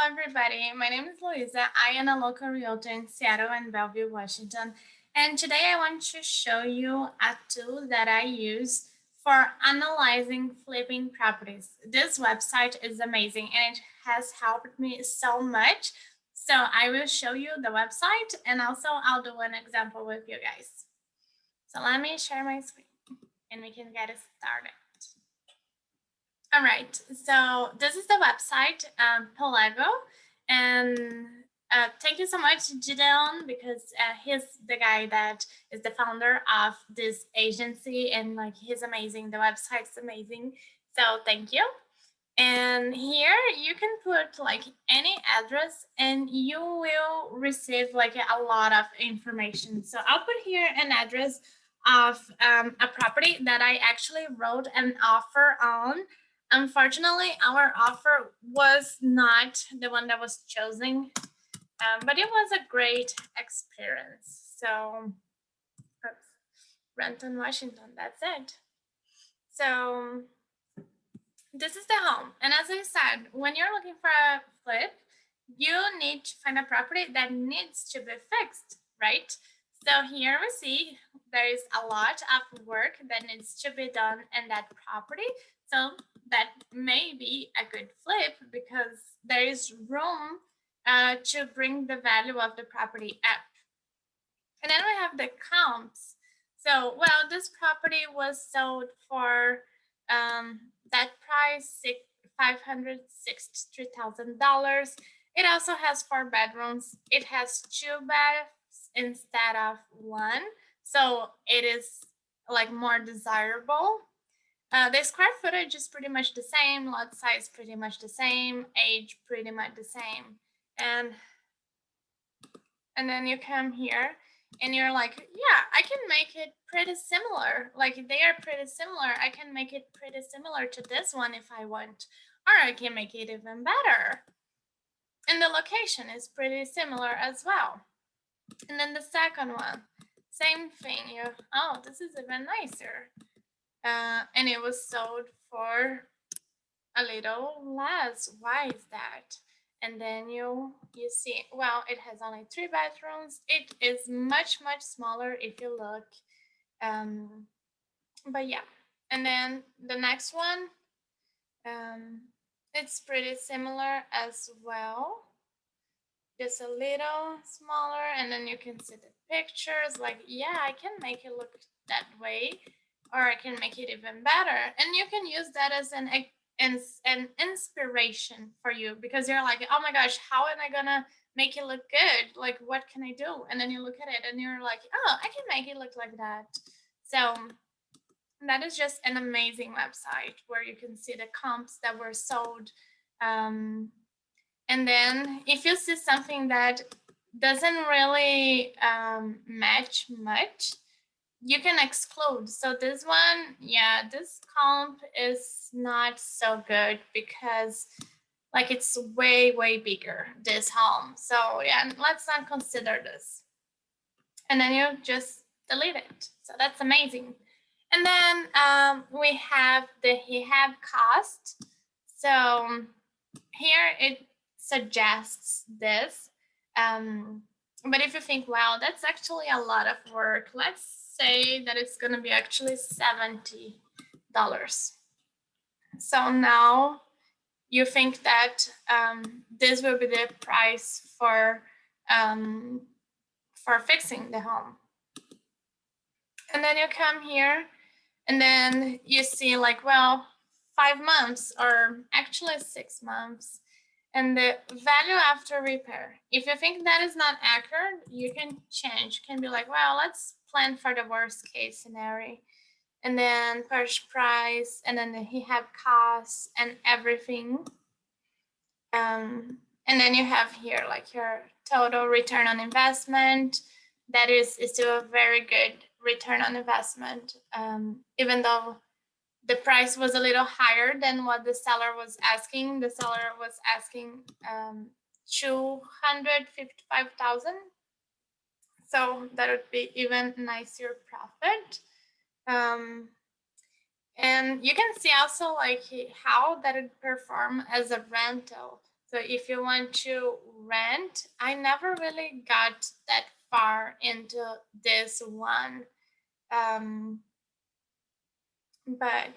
everybody. My name is Luiza. I am a local realtor in Seattle and Bellevue, Washington. And today I want to show you a tool that I use for analyzing flipping properties. This website is amazing and it has helped me so much. So I will show you the website and also I'll do an example with you guys. So let me share my screen and we can get started. All right, so this is the website, Bellevue, and thank you so much, Gideon, because he's the guy that is the founder of this agency, and like he's amazing. The website's amazing, so thank you. And here you can put like any address, and you will receive like a lot of information. So I'll put here an address of a property that I actually wrote an offer on. Unfortunately, our offer was not the one that was chosen, but it was a great experience. So, Renton, Washington, that's it. So, this is the home. And as I said, when you're looking for a flip, you need to find a property that needs to be fixed, right? So here we see there is a lot of work that needs to be done in that property. So that may be a good flip because there is room to bring the value of the property up. And then we have the comps. So, well, this property was sold for that price, $563,000. It also has 4 bedrooms. It has 2 baths instead of 1. So it is like more desirable. The square footage is pretty much the same, lot size pretty much the same, age pretty much the same. And then you come here and you're like, yeah, I can make it pretty similar. Like they are pretty similar. I can make it pretty similar to this one if I want, or I can make it even better. And the location is pretty similar as well. And then the second one, same thing. Oh, this is even nicer. And it was sold for a little less. Why is that? And then you see, well, it has only 3 bedrooms. It is much smaller if you look. But yeah, and then the next one, it's pretty similar as well, just a little smaller. And then you can see the pictures. Like, yeah, I can make it look that way, or I can make it even better. And you can use that as an inspiration for you, because you're like, oh my gosh, how am I gonna make it look good? Like, what can I do? And then you look at it and you're like, oh, I can make it look like that. So that is just an amazing website where you can see the comps that were sold. And then if you see something that doesn't really match much, you can exclude. So this one, yeah, this comp is not so good because like it's way bigger, this home. So yeah, let's not consider this. And then you just delete it. So that's amazing. And then we have the rehab cost. So here it suggests this. But if you think, wow, that's actually a lot of work, let's say that it's going to be actually $70. So now you think that this will be the price for fixing the home. And then you come here and then you see like, well, 5 months or actually 6 months. And the value after repair. If you think that is not accurate, you can change. You can be like, well, let's plan for the worst case scenario. And then purchase price, and then the rehab costs and everything. And then you have here like your total return on investment. That is still a very good return on investment, even though the price was a little higher than what the seller was asking. The seller was asking $255,000. So that would be even nicer profit. And you can see also like how that would perform as a rental. So if you want to rent, I never really got that far into this one. But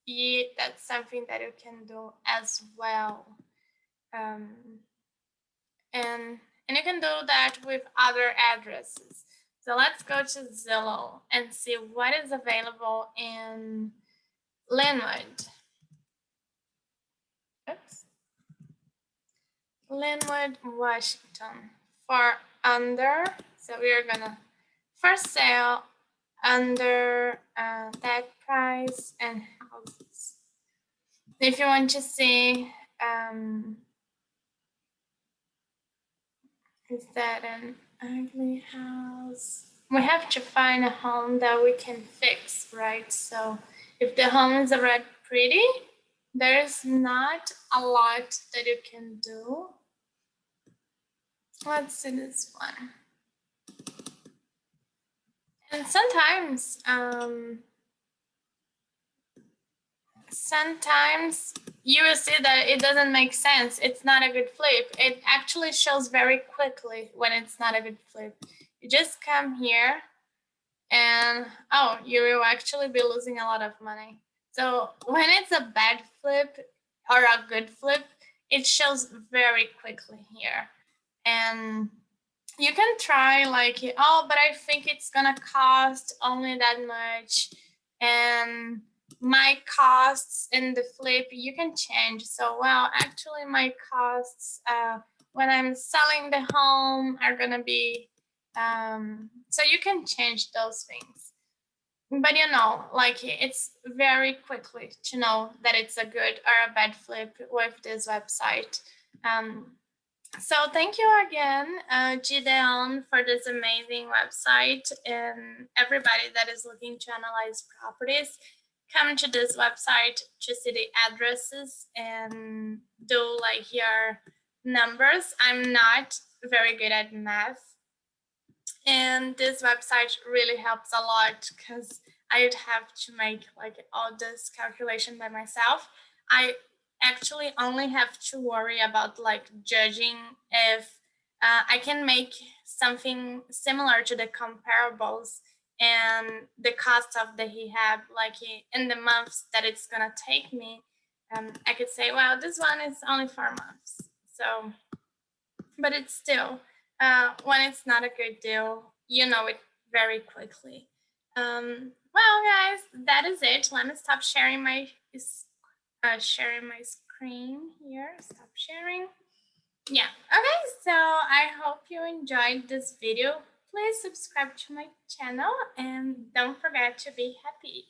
yeah, that's something that you can do as well. Um, and you can do that with other addresses. So let's go to Zillow and see what is available in Linwood. Oops. Linwood, Washington for under. So we are gonna for sale under that price and houses. If you want to see, is that an ugly house? We have to find a home that we can fix, right? So if the home is already pretty, there's not a lot that you can do. Let's see this one. And sometimes you will see that it doesn't make sense. It's not a good flip. It actually shows very quickly when it's not a good flip. You just come here and oh, you will actually be losing a lot of money. So when it's a bad flip or a good flip, it shows very quickly here. And you can try like, oh, but I think it's gonna cost only that much, and my costs in the flip you can change. So well, actually my costs when I'm selling the home are gonna be so you can change those things. But you know, like it's very quickly to know that it's a good or a bad flip with this website. So thank you again, Gideon, for this amazing website, and everybody that is looking to analyze properties, come to this website to see the addresses and do like your numbers. I'm not very good at math, and this website really helps a lot because I'd have to make like all this calculation by myself. I actually only have to worry about like judging if I can make something similar to the comparables and the cost of the rehab, like in the months that it's gonna take me. I could say, well, this one is only 4 months. So, but it's still, when it's not a good deal, you know it very quickly. Well, guys, that is it. Let me stop sharing my screen here. Stop sharing. Yeah. Okay. So I hope you enjoyed this video. Please subscribe to my channel and don't forget to be happy.